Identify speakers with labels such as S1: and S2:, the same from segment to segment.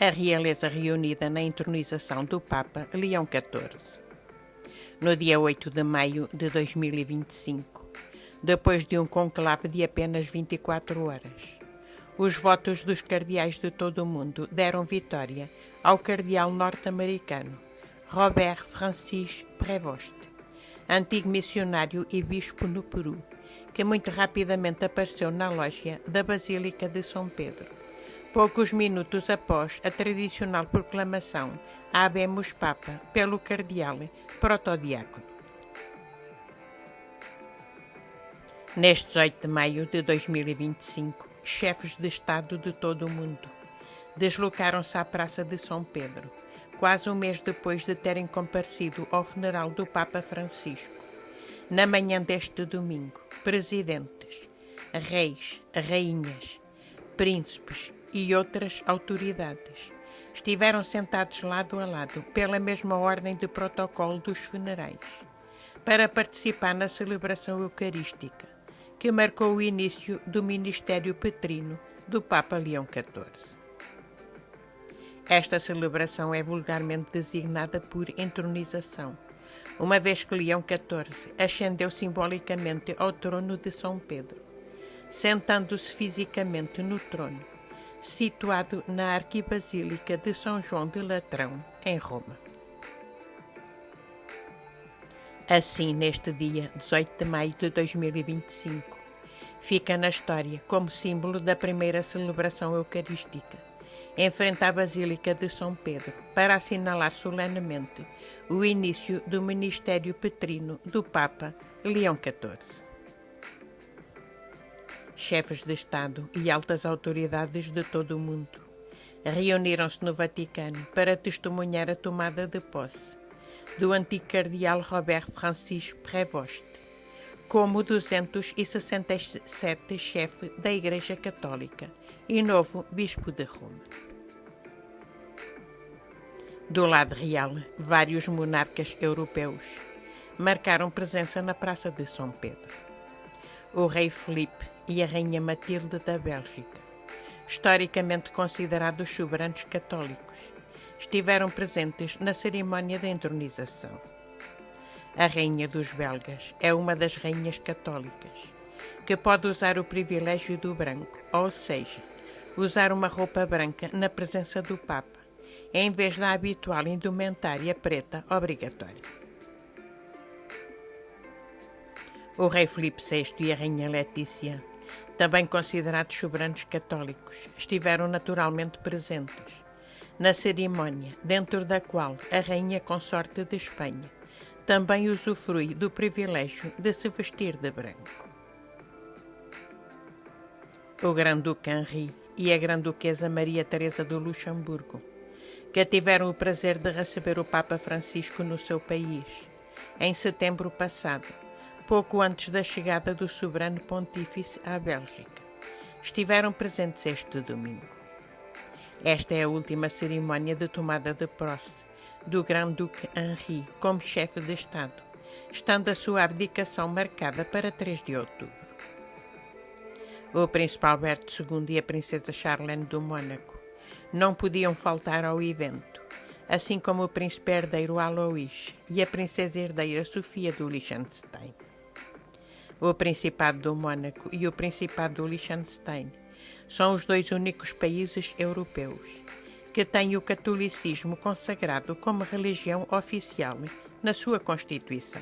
S1: a realeza reunida na entronização do Papa Leão XIV. No dia 8 de maio de 2025, depois de um conclave de apenas 24 horas, os votos dos cardeais de todo o mundo deram vitória ao cardeal norte-americano Robert Francis Prevost, antigo missionário e bispo no Peru, que muito rapidamente apareceu na lógia da Basílica de São Pedro, poucos minutos após a tradicional proclamação Habemus Papa pelo cardeal protodiácono. Neste 18 de maio de 2025, chefes de Estado de todo o mundo deslocaram-se à Praça de São Pedro, quase um mês depois de terem comparecido ao funeral do Papa Francisco. Na manhã deste domingo, presidentes, reis, rainhas, príncipes e outras autoridades estiveram sentados lado a lado pela mesma ordem de protocolo dos funerais, para participar na celebração eucarística que marcou o início do ministério petrino do Papa Leão XIV. Esta celebração é vulgarmente designada por entronização, uma vez que Leão XIV ascendeu simbolicamente ao trono de São Pedro, sentando-se fisicamente no trono, situado na Arquibasílica de São João de Latrão, em Roma. Assim, neste dia 18 de maio de 2025, fica na história como símbolo da primeira celebração eucarística, em frente à Basílica de São Pedro, para assinalar solenemente o início do ministério petrino do Papa Leão XIV. Chefes de Estado e altas autoridades de todo o mundo reuniram-se no Vaticano para testemunhar a tomada de posse do antigo cardeal Robert Francis Prevost como 267 chefe da Igreja Católica e novo bispo de Roma. Do lado real, vários monarcas europeus marcaram presença na Praça de São Pedro. O rei Filipe e a rainha Matilde da Bélgica, historicamente considerados soberanos católicos, estiveram presentes na cerimónia de entronização. A rainha dos belgas é uma das rainhas católicas que pode usar o privilégio do branco, ou seja, usar uma roupa branca na presença do Papa, em vez da habitual indumentária preta obrigatória. O rei Filipe VI e a rainha Letícia, também considerados soberanos católicos, estiveram naturalmente presentes na cerimónia, dentro da qual a rainha consorte de Espanha também usufrui do privilégio de se vestir de branco. O Grão-Duque Henri e a Grã-Duquesa Maria Teresa do Luxemburgo, que tiveram o prazer de receber o Papa Francisco no seu país, em setembro passado, pouco antes da chegada do soberano pontífice à Bélgica, estiveram presentes este domingo. Esta é a última cerimónia de tomada de posse do Grão-Duque Henri como chefe de Estado, estando a sua abdicação marcada para 3 de outubro. O príncipe Alberto II e a princesa Charlene do Mônaco não podiam faltar ao evento, assim como o príncipe herdeiro Alois e a princesa herdeira Sofia do Liechtenstein. O Principado do Mônaco e o Principado do Liechtenstein são os 2 únicos países europeus que têm o catolicismo consagrado como religião oficial na sua Constituição.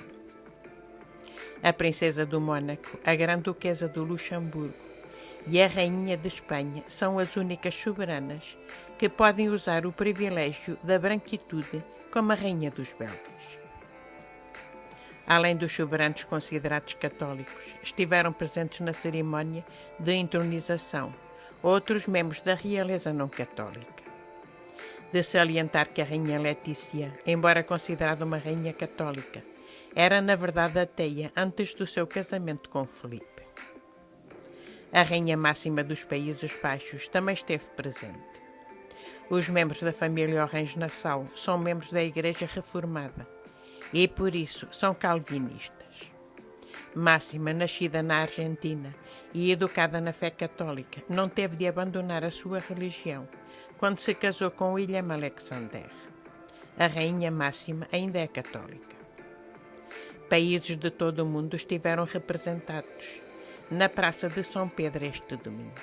S1: A Princesa do Mônaco, a Grã-Duquesa do Luxemburgo e a Rainha de Espanha são as únicas soberanas que podem usar o privilégio da branquitude como a Rainha dos belgas. Além dos soberanos considerados católicos, estiveram presentes na cerimónia de entronização outros membros da realeza não católica. De salientar que a rainha Letícia, embora considerada uma rainha católica, era na verdade ateia antes do seu casamento com Filipe. A rainha máxima dos Países Baixos também esteve presente. Os membros da família Orange-Nassau são membros da Igreja Reformada e, por isso, são calvinistas. Máxima, nascida na Argentina e educada na fé católica, não teve de abandonar a sua religião quando se casou com William Alexander. A rainha Máxima ainda é católica. Países de todo o mundo estiveram representados na Praça de São Pedro este domingo.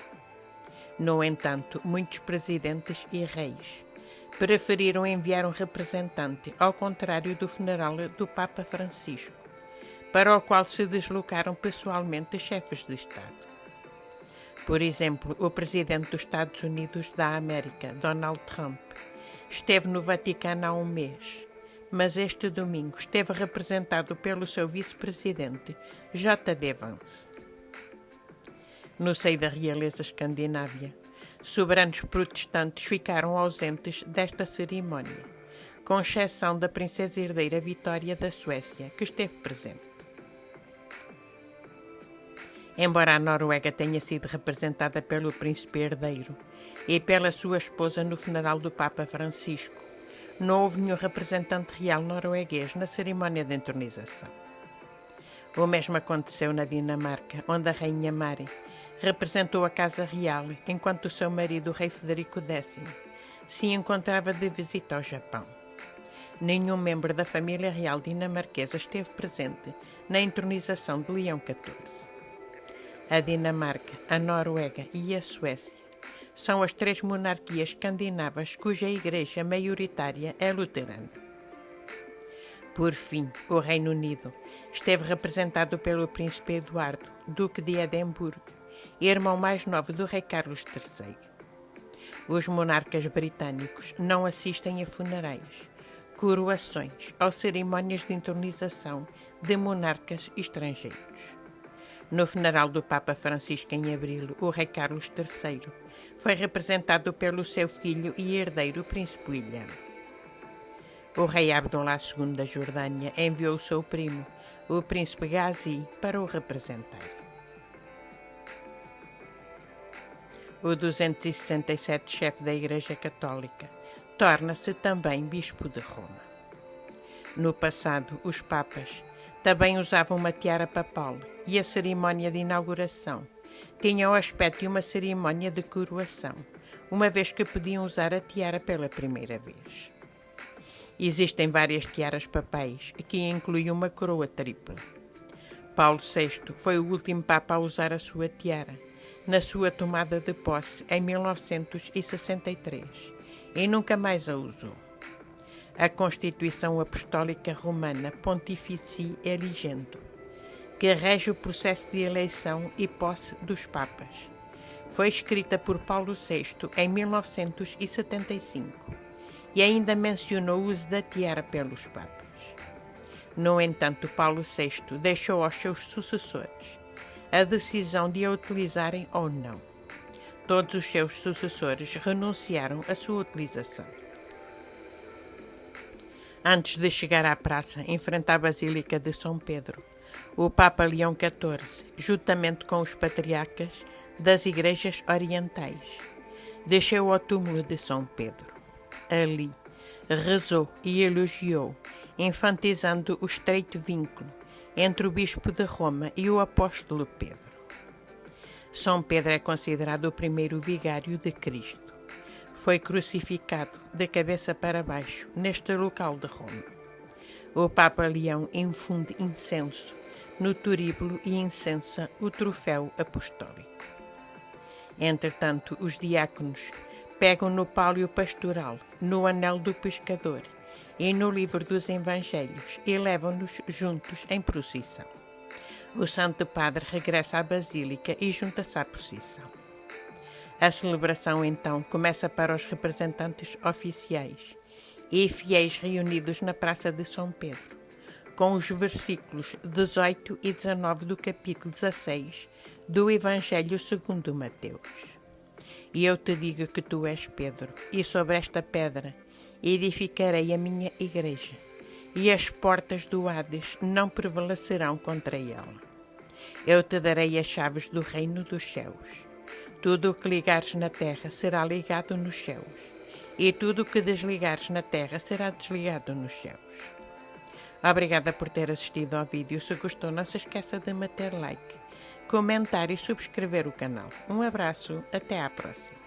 S1: No entanto, muitos presidentes e reis preferiram enviar um representante, ao contrário do funeral do Papa Francisco, para o qual se deslocaram pessoalmente chefes de Estado. Por exemplo, o presidente dos Estados Unidos da América, Donald Trump, esteve no Vaticano há um mês, mas este domingo esteve representado pelo seu vice-presidente, J.D. Vance. No seio da realeza escandinávia, soberanos protestantes ficaram ausentes desta cerimónia, com exceção da princesa herdeira Vitória da Suécia, que esteve presente. Embora a Noruega tenha sido representada pelo príncipe herdeiro e pela sua esposa no funeral do Papa Francisco, não houve nenhum representante real norueguês na cerimónia de entronização. O mesmo aconteceu na Dinamarca, onde a rainha Mary representou a casa real, enquanto o seu marido, o rei Federico X, se encontrava de visita ao Japão. Nenhum membro da família real dinamarquesa esteve presente na entronização de Leão XIV. A Dinamarca, a Noruega e a Suécia são as 3 monarquias escandinavas cuja igreja maioritária é luterana. Por fim, o Reino Unido esteve representado pelo príncipe Eduardo, duque de Edimburgo, irmão mais novo do rei Carlos III. Os monarcas britânicos não assistem a funerais, coroações ou cerimónias de entronização de monarcas estrangeiros. No funeral do Papa Francisco em abril, o rei Carlos III foi representado pelo seu filho e herdeiro, o príncipe William. O rei Abdullah II da Jordânia enviou o seu primo, o príncipe Ghazi, para o representar. O 267 chefe da Igreja Católica torna-se também bispo de Roma. No passado, os papas também usavam uma tiara papal e a cerimónia de inauguração tinha o aspecto de uma cerimónia de coroação, uma vez que podiam usar a tiara pela primeira vez. Existem várias tiaras papais, que incluem uma coroa tripla. Paulo VI foi o último papa a usar a sua tiara, na sua tomada de posse em 1963, e nunca mais a usou. A Constituição Apostólica Romana Pontifici Eligendo, que rege o processo de eleição e posse dos papas, foi escrita por Paulo VI em 1975 e ainda mencionou o uso da tiara pelos papas. No entanto, Paulo VI deixou aos seus sucessores a decisão de a utilizarem ou não. Todos os seus sucessores renunciaram à sua utilização. Antes de chegar à praça, em frente à Basílica de São Pedro, o Papa Leão XIV, juntamente com os patriarcas das igrejas orientais, desceu ao túmulo de São Pedro. Ali, rezou e elogiou, enfatizando o estreito vínculo entre o bispo de Roma e o apóstolo Pedro. São Pedro é considerado o primeiro vigário de Cristo. Foi crucificado de cabeça para baixo neste local de Roma. O Papa Leão infunde incenso no turíbulo e incensa o troféu apostólico. Entretanto, os diáconos pegam no pálio pastoral, no anel do pescador e no livro dos Evangelhos e levam-nos juntos em procissão. O Santo Padre regressa à Basílica e junta-se à procissão. A celebração, então, começa para os representantes oficiais e fiéis reunidos na Praça de São Pedro, com os versículos 18 e 19 do capítulo 16 do Evangelho segundo Mateus. E eu te digo que tu és Pedro, e sobre esta pedra edificarei a minha igreja, e as portas do Hades não prevalecerão contra ela. Eu te darei as chaves do reino dos céus. Tudo o que ligares na terra será ligado nos céus, e tudo o que desligares na terra será desligado nos céus. Obrigada por ter assistido ao vídeo. Se gostou, não se esqueça de meter like, comentar e subscrever o canal. Um abraço, até à próxima.